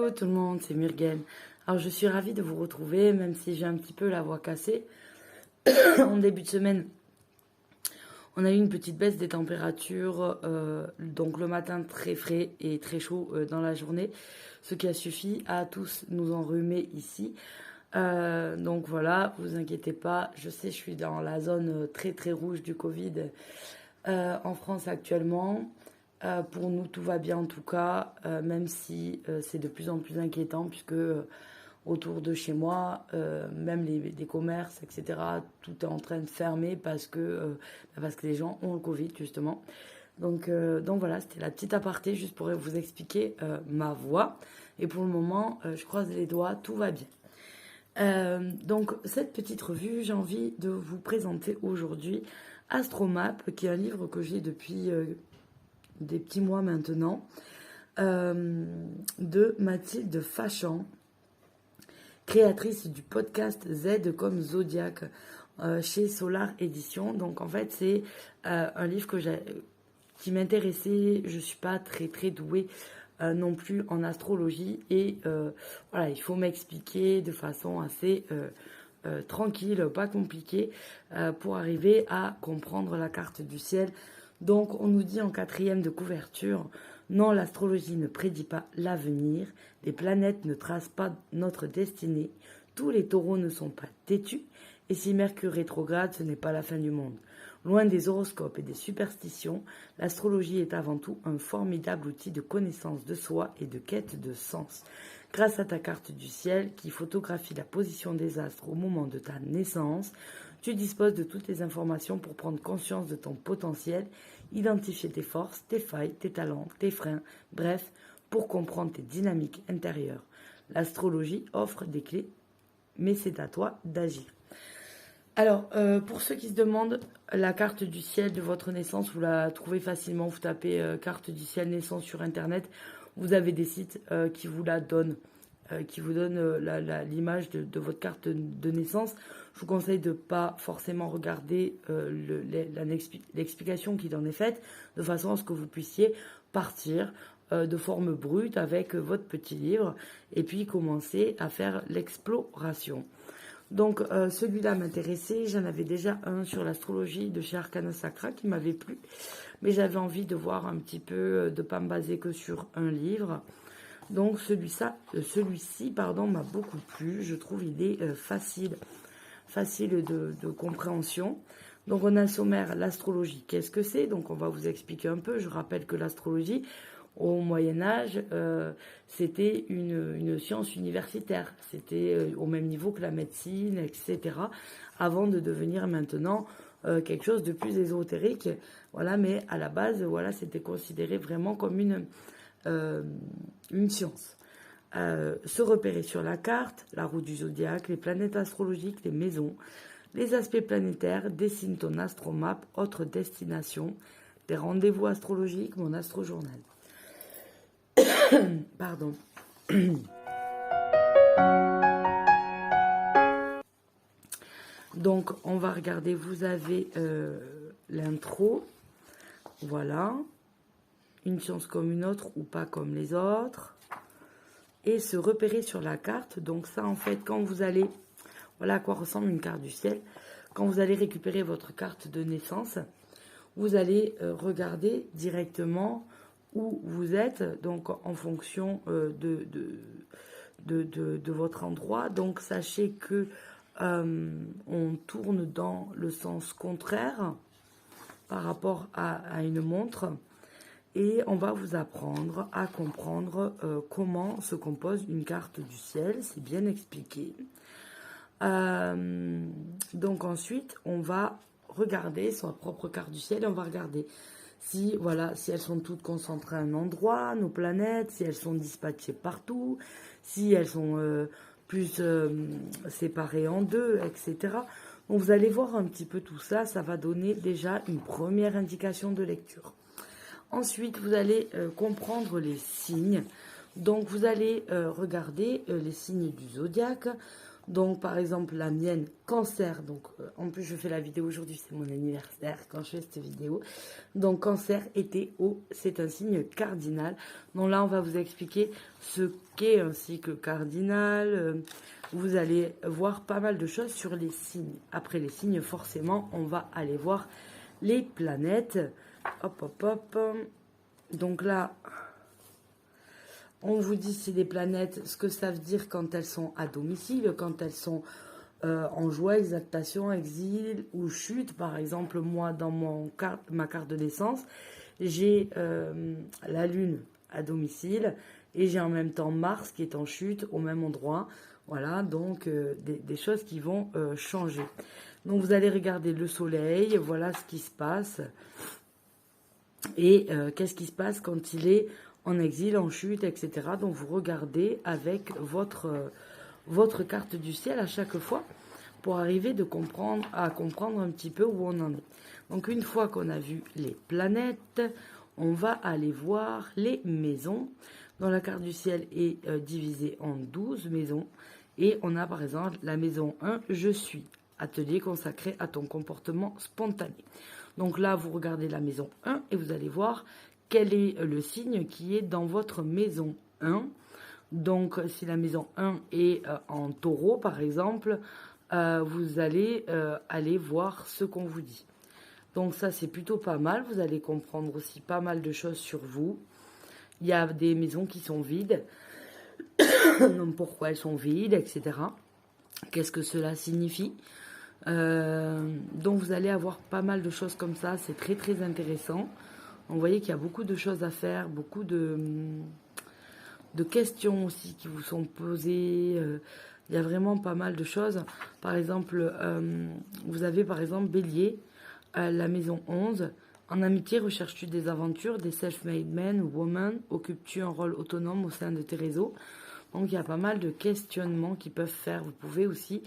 Coucou tout le monde, c'est Murgen. Alors je suis ravie de vous retrouver, même si j'ai un petit peu la voix cassée. En début de semaine, on a eu une petite baisse des températures, donc le matin très frais et très chaud dans la journée, ce qui a suffi à tous nous enrhumer ici. Donc voilà, vous inquiétez pas, je sais je suis dans la zone très très rouge du Covid en France actuellement. Pour nous, tout va bien en tout cas, même si c'est de plus en plus inquiétant, puisque autour de chez moi, même les commerces, etc., tout est en train de fermer parce que les gens ont le Covid, justement. Donc voilà, c'était la petite aparté, juste pour vous expliquer ma voix. Et pour le moment, je croise les doigts, tout va bien. Donc cette petite revue, j'ai envie de vous présenter aujourd'hui Astromap, qui est un livre que j'ai depuis des petits mois maintenant, de Mathilde Fachan, créatrice du podcast Z comme Zodiac chez Solar Édition. Donc en fait c'est un livre qui m'intéressait. Je suis pas très très douée non plus en astrologie et voilà, il faut m'expliquer de façon assez tranquille, pas compliquée, pour arriver à comprendre la carte du ciel. Donc on nous dit en 4e de couverture, non, l'astrologie ne prédit pas l'avenir, les planètes ne tracent pas notre destinée, tous les taureaux ne sont pas têtus, et si Mercure rétrograde, ce n'est pas la fin du monde. Loin des horoscopes et des superstitions, l'astrologie est avant tout un formidable outil de connaissance de soi et de quête de sens. Grâce à ta carte du ciel, qui photographie la position des astres au moment de ta naissance, tu disposes de toutes les informations pour prendre conscience de ton potentiel, identifier tes forces, tes failles, tes talents, tes freins, bref, pour comprendre tes dynamiques intérieures. L'astrologie offre des clés, mais c'est à toi d'agir. Alors, pour ceux qui se demandent, la carte du ciel de votre naissance, vous la trouvez facilement, vous tapez carte du ciel naissance sur Internet, vous avez des sites qui vous la donnent, qui vous donnent l'image de votre carte de naissance. Je vous conseille de ne pas forcément regarder l'explication qui en est faite, de façon à ce que vous puissiez partir de forme brute avec votre petit livre et puis commencer à faire l'exploration. Donc celui-là m'intéressait, j'en avais déjà un sur l'astrologie de chez Arcana Sacra qui m'avait plu, mais j'avais envie de voir un petit peu, de ne pas me baser que sur un livre. Donc celui-ci m'a beaucoup plu, je trouve il est facile de compréhension. Donc on a le sommaire, l'astrologie, qu'est-ce que c'est? Donc on va vous expliquer un peu, je rappelle que l'astrologie, au Moyen-Âge, c'était une science universitaire. C'était au même niveau que la médecine, etc. Avant de devenir maintenant quelque chose de plus ésotérique. Voilà, mais à la base, voilà, c'était considéré vraiment comme une science. Se repérer sur la carte, la roue du zodiaque, les planètes astrologiques, les maisons, les aspects planétaires, dessine ton astromap, autre destination, des rendez-vous astrologiques, mon astrojournal. Pardon. Donc, on va regarder, vous avez l'intro. Voilà. Une science comme une autre ou pas comme les autres. Et se repérer sur la carte. Donc ça, en fait, quand vous allez... Voilà à quoi ressemble une carte du ciel. Quand vous allez récupérer votre carte de naissance, vous allez regarder directement où vous êtes, donc en fonction de votre endroit. Donc sachez que on tourne dans le sens contraire par rapport à une montre et on va vous apprendre à comprendre comment se compose une carte du ciel. C'est bien expliqué. Donc ensuite on va regarder sa propre carte du ciel et on va regarder si elles sont toutes concentrées à un endroit, nos planètes, si elles sont dispatchées partout, si elles sont plus séparées en deux, etc. Donc vous allez voir un petit peu tout ça, ça va donner déjà une première indication de lecture. Ensuite, vous allez comprendre les signes. Donc vous allez regarder les signes du zodiaque. Donc, par exemple, la mienne, Cancer. Donc, en plus, je fais la vidéo aujourd'hui, c'est mon anniversaire quand je fais cette vidéo. Donc, Cancer, été, eau, c'est un signe cardinal. Donc là, on va vous expliquer ce qu'est un cycle cardinal. Vous allez voir pas mal de choses sur les signes. Après les signes, forcément, on va aller voir les planètes. Hop, hop, hop. Donc là, on vous dit si les planètes, ce que ça veut dire quand elles sont à domicile, quand elles sont en joie, exaltation, exil ou chute. Par exemple, moi, dans ma carte de naissance, j'ai la Lune à domicile et j'ai en même temps Mars qui est en chute au même endroit. Voilà, donc des choses qui vont changer. Donc vous allez regarder le soleil, voilà ce qui se passe. Et qu'est-ce qui se passe quand il est en exil, en chute, etc. Donc vous regardez avec votre carte du ciel à chaque fois pour arriver à comprendre un petit peu où on en est. Donc une fois qu'on a vu les planètes, on va aller voir les maisons. Dont la carte du ciel est divisée en 12 maisons. Et on a par exemple la maison 1, je suis, atelier consacré à ton comportement spontané. Donc là, vous regardez la maison 1 et vous allez voir quel est le signe qui est dans votre maison 1. Donc si la maison 1 est en taureau par exemple, vous allez aller voir ce qu'on vous dit. Donc ça c'est plutôt pas mal, vous allez comprendre aussi pas mal de choses sur vous. Il y a des maisons qui sont vides, donc pourquoi elles sont vides, etc. Qu'est-ce que cela signifie? Donc vous allez avoir pas mal de choses comme ça, c'est très très intéressant. Vous voyez qu'il y a beaucoup de choses à faire, beaucoup de questions aussi qui vous sont posées. Il y a vraiment pas mal de choses. Par exemple, vous avez par exemple Bélier, la maison 11. En amitié, recherches-tu des aventures, des self-made men ou women? Occupes-tu un rôle autonome au sein de tes réseaux? Donc il y a pas mal de questionnements qui peuvent faire. Vous pouvez aussi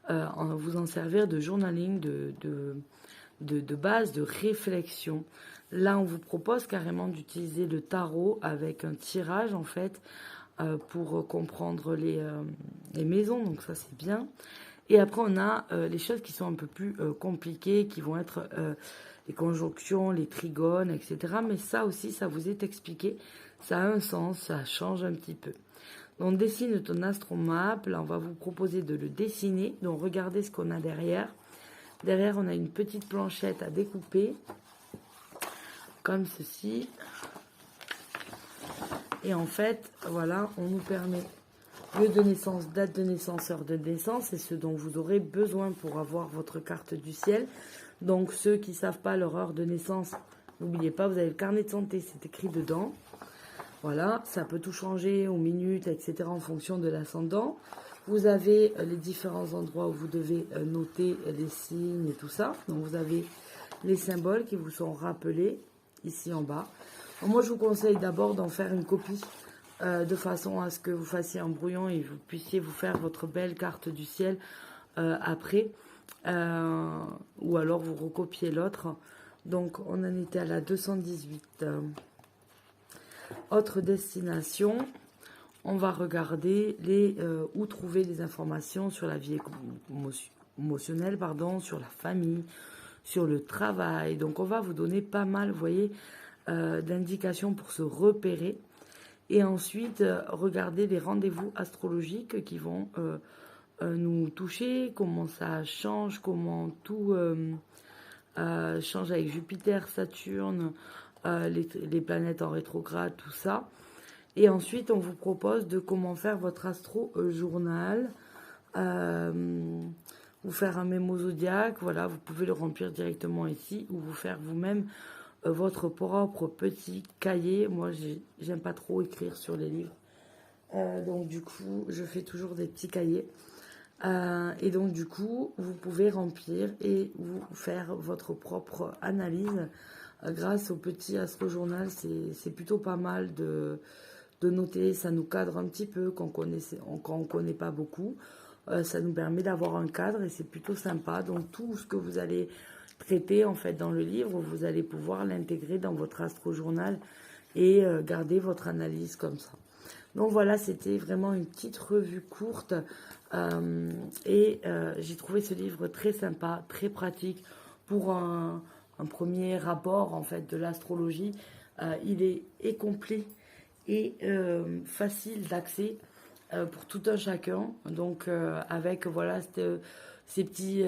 vous en servir de journaling, de base, de réflexion. Là, on vous propose carrément d'utiliser le tarot avec un tirage, en fait, pour comprendre les maisons. Donc ça, c'est bien. Et après, on a les choses qui sont un peu plus compliquées, qui vont être les conjonctions, les trigones, etc. Mais ça aussi, ça vous est expliqué. Ça a un sens, ça change un petit peu. Donc, dessine ton astromap. Là, on va vous proposer de le dessiner. Donc, regardez ce qu'on a derrière. Derrière, on a une petite planchette à découper. Comme ceci. Et en fait, voilà, on nous permet lieu de naissance, date de naissance, heure de naissance, et ce dont vous aurez besoin pour avoir votre carte du ciel. Donc, ceux qui ne savent pas leur heure de naissance, n'oubliez pas, vous avez le carnet de santé, c'est écrit dedans. Voilà, ça peut tout changer aux minutes, etc. en fonction de l'ascendant. Vous avez les différents endroits où vous devez noter les signes et tout ça. Donc, vous avez les symboles qui vous sont rappelés ici en bas. Donc, moi, je vous conseille d'abord d'en faire une copie de façon à ce que vous fassiez un brouillon et vous puissiez vous faire votre belle carte du ciel après. Ou alors, vous recopiez l'autre. Donc, on en était à la 218. Autre destination, on va regarder où trouver les informations sur la vie émotionnelle, sur la famille, sur le travail. Donc on va vous donner pas mal, vous voyez, d'indications pour se repérer. Et ensuite, regarder les rendez-vous astrologiques qui vont nous toucher, comment ça change, comment tout change avec Jupiter, Saturne, les planètes en rétrograde, tout ça. Et ensuite, on vous propose de comment faire votre astro-journal. Vous faire un mémo zodiaque, voilà, vous pouvez le remplir directement ici ou vous faire vous-même votre propre petit cahier. Moi, j'aime pas trop écrire sur les livres. Donc, du coup, je fais toujours des petits cahiers. Et donc, du coup, vous pouvez remplir et vous faire votre propre analyse grâce au petit astro-journal. C'est plutôt pas mal de noter, ça nous cadre un petit peu quand on connaît pas beaucoup. Ça nous permet d'avoir un cadre et c'est plutôt sympa. Donc tout ce que vous allez traiter en fait dans le livre, vous allez pouvoir l'intégrer dans votre astro-journal et garder votre analyse comme ça. Donc voilà, c'était vraiment une petite revue courte j'ai trouvé ce livre très sympa, très pratique pour un premier rapport en fait de l'astrologie. Il est complet et facile d'accès pour tout un chacun. Donc avec voilà ces petits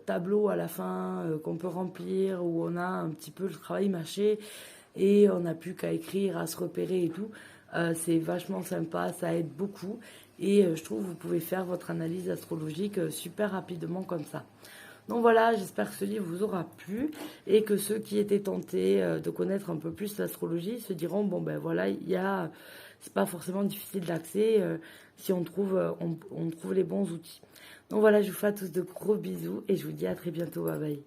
tableaux à la fin qu'on peut remplir où on a un petit peu le travail mâché et on n'a plus qu'à écrire, à se repérer et tout. C'est vachement sympa, ça aide beaucoup et je trouve que vous pouvez faire votre analyse astrologique super rapidement comme ça. Donc voilà, j'espère que ce livre vous aura plu et que ceux qui étaient tentés de connaître un peu plus l'astrologie se diront bon ben voilà, c'est pas forcément difficile d'accès si on trouve les bons outils. Donc voilà, je vous fais à tous de gros bisous et je vous dis à très bientôt, bye bye.